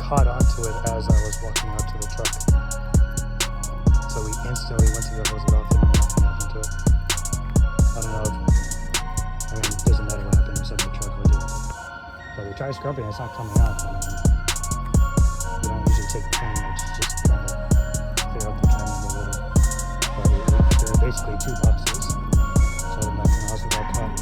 caught onto it as I was walking out to the truck. So we instantly went to go hose it off and nothing happened to it. I don't know if, I mean, it doesn't matter what happened inside the truck, we do it. But we tried scrubbing it, it's not coming out. I mean, we don't usually take pain, it's just kind of clear up the cabinet a little. But there are basically two boxes, so nothing else got caught.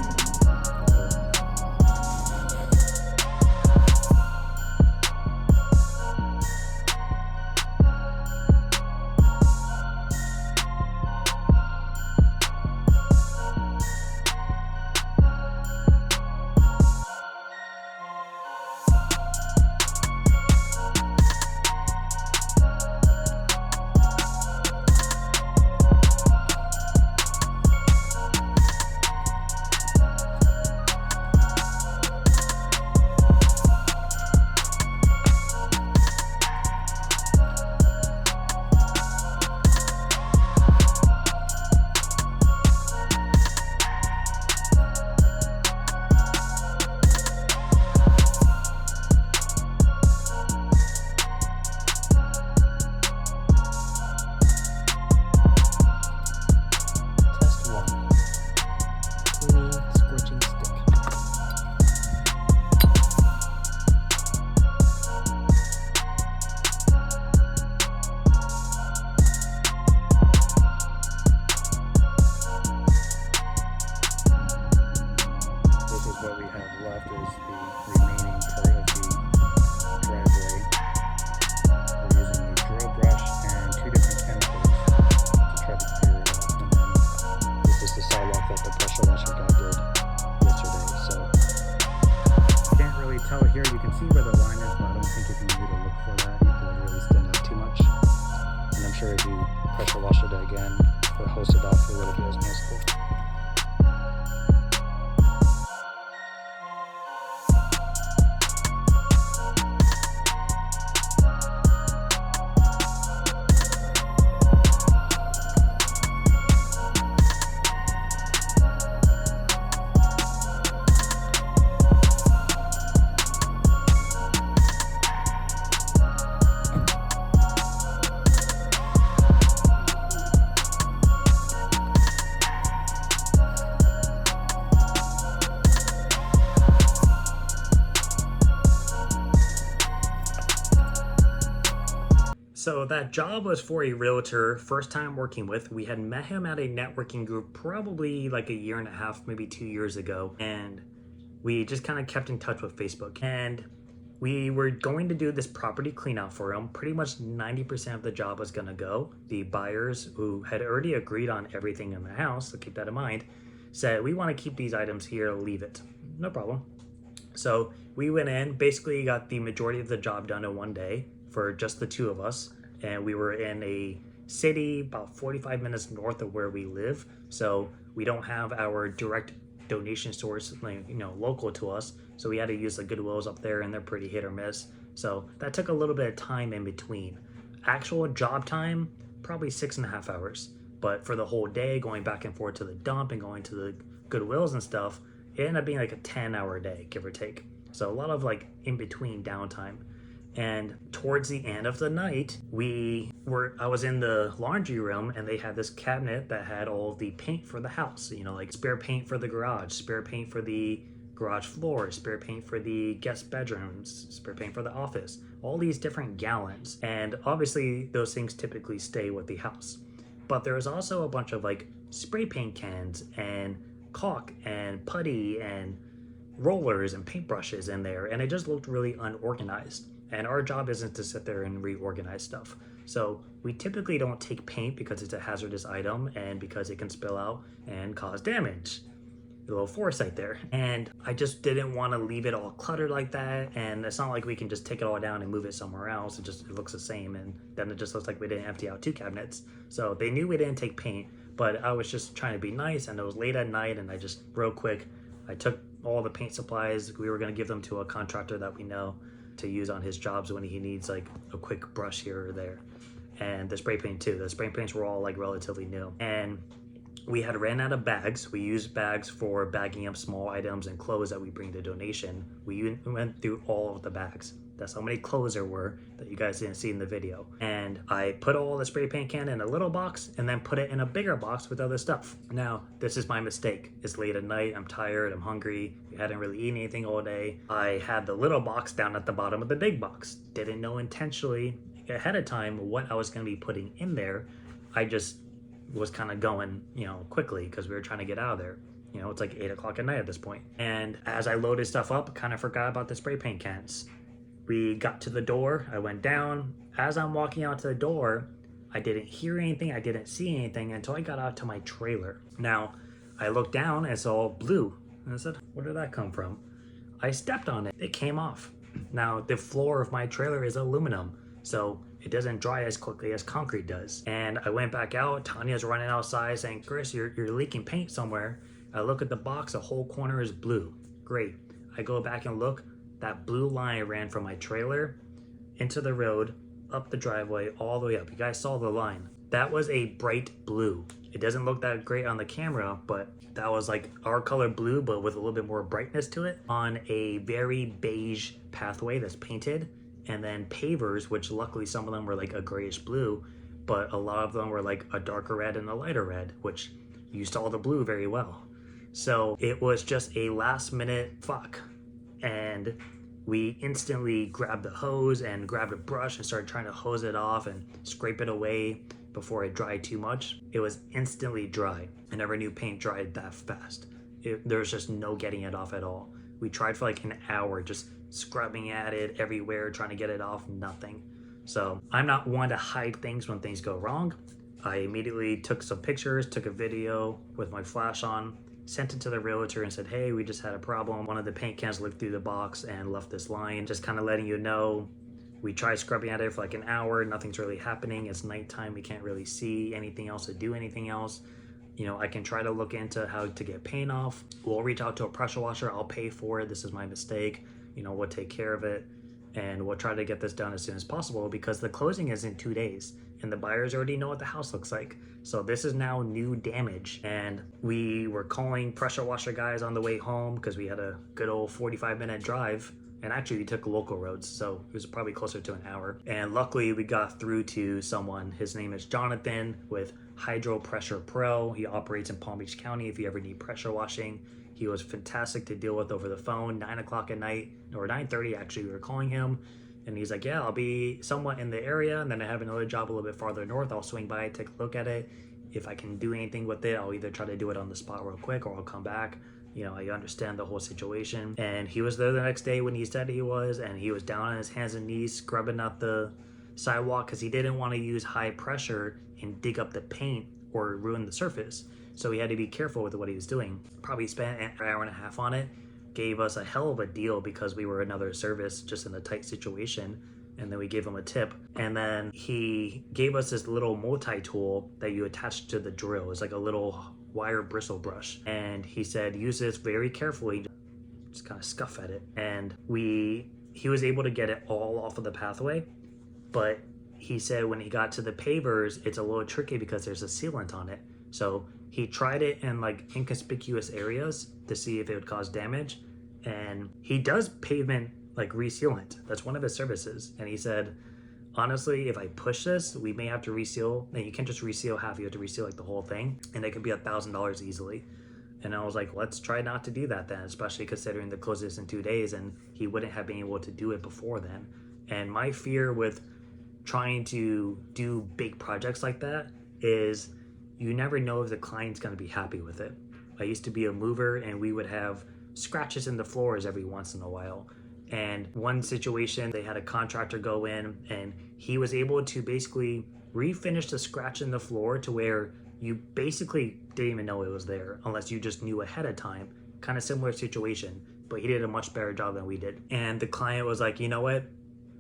What we have left is the remaining part of the driveway. We're using a drill brush and two different chemicals to try to clear it off. And then this is the sidewalk that the pressure washer guy did yesterday. So can't really tell here. You can see where the line is, but I don't think if you need to look for that, you can really stand out too much. And I'm sure if you pressure washer it again or hose it off, it would be as noticeable. So that job was for a realtor, first time working with. We had met him at a networking group probably like a year and a half, maybe 2 years ago. And we just kind of kept in touch with Facebook. And we were going to do this property clean out for him. Pretty much 90% of the job was gonna go. The buyers who had already agreed on everything in the house, so keep that in mind, said, we wanna keep these items here, leave it. No problem. So we went in, basically got the majority of the job done in one day for just the two of us. And we were in a city about 45 minutes north of where we live. So we don't have our direct donation source, local to us. So we had to use the Goodwills up there, and they're pretty hit or miss. So that took a little bit of time in between. Actual job time, probably 6.5 hours. But for the whole day, going back and forth to the dump and going to the Goodwills and stuff, it ended up being like a 10-hour day, give or take. So a lot of like in between downtime. And towards the end of the night, I was in the laundry room, and they had this cabinet that had all the paint for the house, like spare paint for the garage, spare paint for the garage floor, spare paint for the guest bedrooms, spare paint for the office, all these different gallons. And obviously those things typically stay with the house. But there was also a bunch of like spray paint cans and caulk and putty and rollers and paintbrushes in there, and it just looked really unorganized. And our job isn't to sit there and reorganize stuff. So we typically don't take paint because it's a hazardous item and because it can spill out and cause damage. A little foresight there. And I just didn't want to leave it all cluttered like that. And it's not like we can just take it all down and move it somewhere else. It looks the same. And then it just looks like we didn't empty out two cabinets. So they knew we didn't take paint, but I was just trying to be nice, and it was late at night, and I just real quick, I took all the paint supplies. We were going to give them to a contractor that we know to use on his jobs when he needs like a quick brush here or there. And the spray paint too. The spray paints were all like relatively new. And we had ran out of bags. We used bags for bagging up small items and clothes that we bring to donation. We went through all of the bags. That's how many clothes there were that you guys didn't see in the video. And I put all the spray paint can in a little box and then put it in a bigger box with other stuff. Now, this is my mistake. It's late at night, I'm tired, I'm hungry, we hadn't really eaten anything all day. I had the little box down at the bottom of the big box. Didn't know intentionally ahead of time what I was gonna be putting in there. I just was kind of going, quickly because we were trying to get out of there. It's like 8 o'clock at night at this point. And as I loaded stuff up, I kind of forgot about the spray paint cans. We got to the door, I went down. As I'm walking out to the door, I didn't hear anything, I didn't see anything until I got out to my trailer. Now, I looked down and saw blue. And I said, where did that come from? I stepped on it, it came off. Now, the floor of my trailer is aluminum, so it doesn't dry as quickly as concrete does. And I went back out, Tanya's running outside saying, Chris, you're leaking paint somewhere. I look at the box, the whole corner is blue. Great. I go back and look, that blue line ran from my trailer into the road, up the driveway, all the way up. You guys saw the line. That was a bright blue. It doesn't look that great on the camera, but that was like our color blue, but with a little bit more brightness to it on a very beige pathway that's painted. And then pavers, which luckily some of them were like a grayish blue, but a lot of them were like a darker red and a lighter red, which you saw the blue very well. So it was just a last minute fuck. And we instantly grabbed the hose and grabbed a brush and started trying to hose it off and scrape it away before it dried too much. It was instantly dry. I never knew paint dried that fast. There was just no getting it off at all. We tried for like an hour just scrubbing at it everywhere, trying to get it off, nothing. So I'm not one to hide things when things go wrong. I immediately took some pictures, took a video with my flash on, sent it to the realtor and said, hey, we just had a problem. One of the paint cans leaked through the box and left this line. Just kind of letting you know, we tried scrubbing at it for like an hour. Nothing's really happening. It's nighttime. We can't really see anything else or do anything else. I can try to look into how to get paint off. We'll reach out to a pressure washer. I'll pay for it. This is my mistake. We'll take care of it. And we'll try to get this done as soon as possible because the closing is in 2 days and the buyers already know what the house looks like. So this is now new damage. And we were calling pressure washer guys on the way home because we had a good old 45-minute drive. And actually we took local roads, so it was probably closer to an hour. And luckily we got through to someone. His name is Jonathan with Hydro Pressure Pro. He operates in Palm Beach County if you ever need pressure washing. He was fantastic to deal with over the phone, 9 o'clock at night, or 9:30 actually, we were calling him. And he's like, yeah, I'll be somewhat in the area. And then I have another job a little bit farther north. I'll swing by, take a look at it. If I can do anything with it, I'll either try to do it on the spot real quick or I'll come back. I understand the whole situation. And he was there the next day when he said he was, and he was down on his hands and knees scrubbing out the sidewalk because he didn't want to use high pressure and dig up the paint or ruin the surface. So he had to be careful with what he was doing. Probably spent an hour and a half on it. Gave us a hell of a deal because we were another service just in a tight situation. And then we gave him a tip. And then he gave us this little multi-tool that you attach to the drill. It's like a little wire bristle brush. And he said, use this very carefully. Just kind of scuff at it. And he was able to get it all off of the pathway. But he said when he got to the pavers, it's a little tricky because there's a sealant on it. So he tried it in like inconspicuous areas to see if it would cause damage. And he does pavement like resealant. That's one of his services. And he said, honestly, if I push this, we may have to reseal. And you can't just reseal half, you have to reseal like the whole thing. And it could be $1,000 easily. And I was like, let's try not to do that then, especially considering the close is in 2 days and he wouldn't have been able to do it before then. And my fear with trying to do big projects like that is you never know if the client's going to be happy with it. I used to be a mover and we would have scratches in the floors every once in a while. And one situation, they had a contractor go in and he was able to basically refinish the scratch in the floor to where you basically didn't even know it was there unless you just knew ahead of time. Kind of similar situation, but he did a much better job than we did. And the client was like, you know what?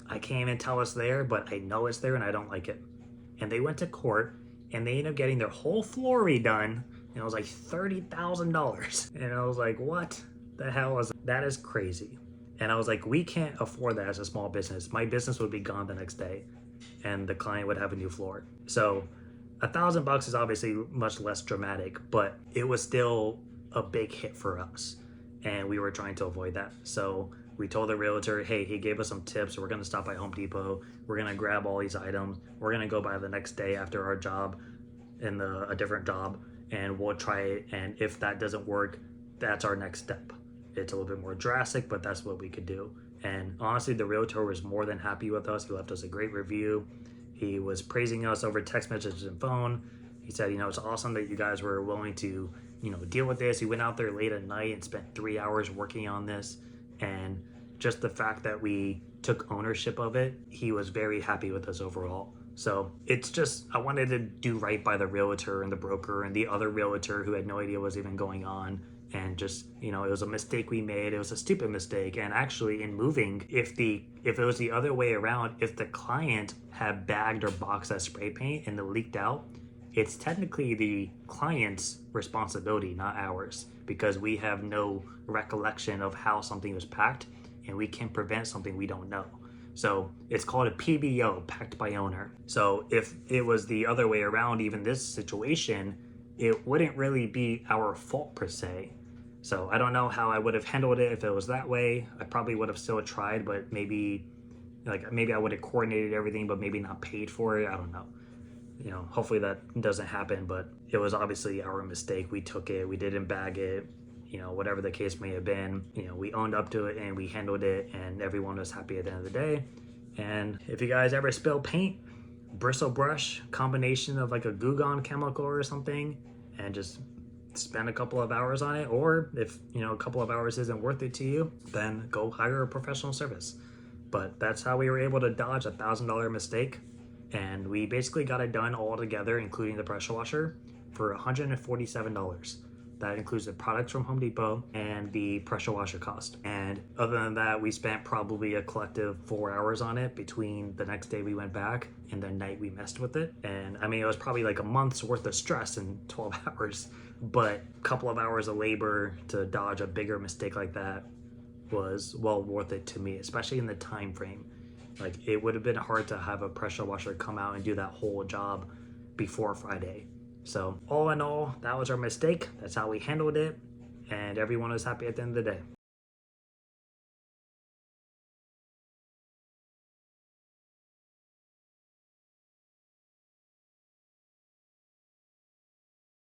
I can't even tell it's there, but I know it's there and I don't like it. And they went to court and they ended up getting their whole floor redone. And it was like $30,000. And I was like, what the hell is that? That is crazy. And I was like, we can't afford that as a small business. My business would be gone the next day and the client would have a new floor. So $1,000 is obviously much less dramatic, but it was still a big hit for us, and we were trying to avoid that. So we told the realtor, hey, he gave us some tips. We're gonna stop by Home Depot. We're gonna grab all these items. We're gonna go by the next day after our job in a different job, and we'll try it. And if that doesn't work, that's our next step. It's a little bit more drastic, but that's what we could do. And honestly, the realtor was more than happy with us. He left us a great review. He was praising us over text messages and phone. He said, it's awesome that you guys were willing to, deal with this. He went out there late at night and spent 3 hours working on this. And just the fact that we took ownership of it, he was very happy with us overall. So it's just, I wanted to do right by the realtor and the broker and the other realtor who had no idea what was even going on. And just, it was a mistake we made. It was a stupid mistake. And actually in moving, if it was the other way around, if the client had bagged or boxed that spray paint and it leaked out, it's technically the client's responsibility, not ours, because we have no recollection of how something was packed and we can't prevent something we don't know. So it's called a PBO, packed by owner. So if it was the other way around, even this situation, it wouldn't really be our fault per se. So I don't know how I would have handled it if it was that way. I probably would have still tried, but maybe I would have coordinated everything, but maybe not paid for it. I don't know. Hopefully that doesn't happen, but it was obviously our mistake. We took it, we didn't bag it, whatever the case may have been. We owned up to it and we handled it, and everyone was happy at the end of the day. And if you guys ever spill paint, bristle brush, combination of like a Goo Gone chemical or something, and just spend a couple of hours on it. Or if a couple of hours isn't worth it to you, then go hire a professional service. But that's how we were able to dodge $1,000 mistake, and we basically got it done all together, including the pressure washer, for $147. That includes the products from Home Depot and the pressure washer cost. And other than that, we spent probably a collective 4 hours on it between the next day we went back and the night we messed with it. And I mean, it was probably like a month's worth of stress in 12 hours, but a couple of hours of labor to dodge a bigger mistake like that was well worth it to me, especially in the time frame. Like, it would have been hard to have a pressure washer come out and do that whole job before Friday. So all in all, that was our mistake. That's how we handled it, and everyone was happy at the end of the day.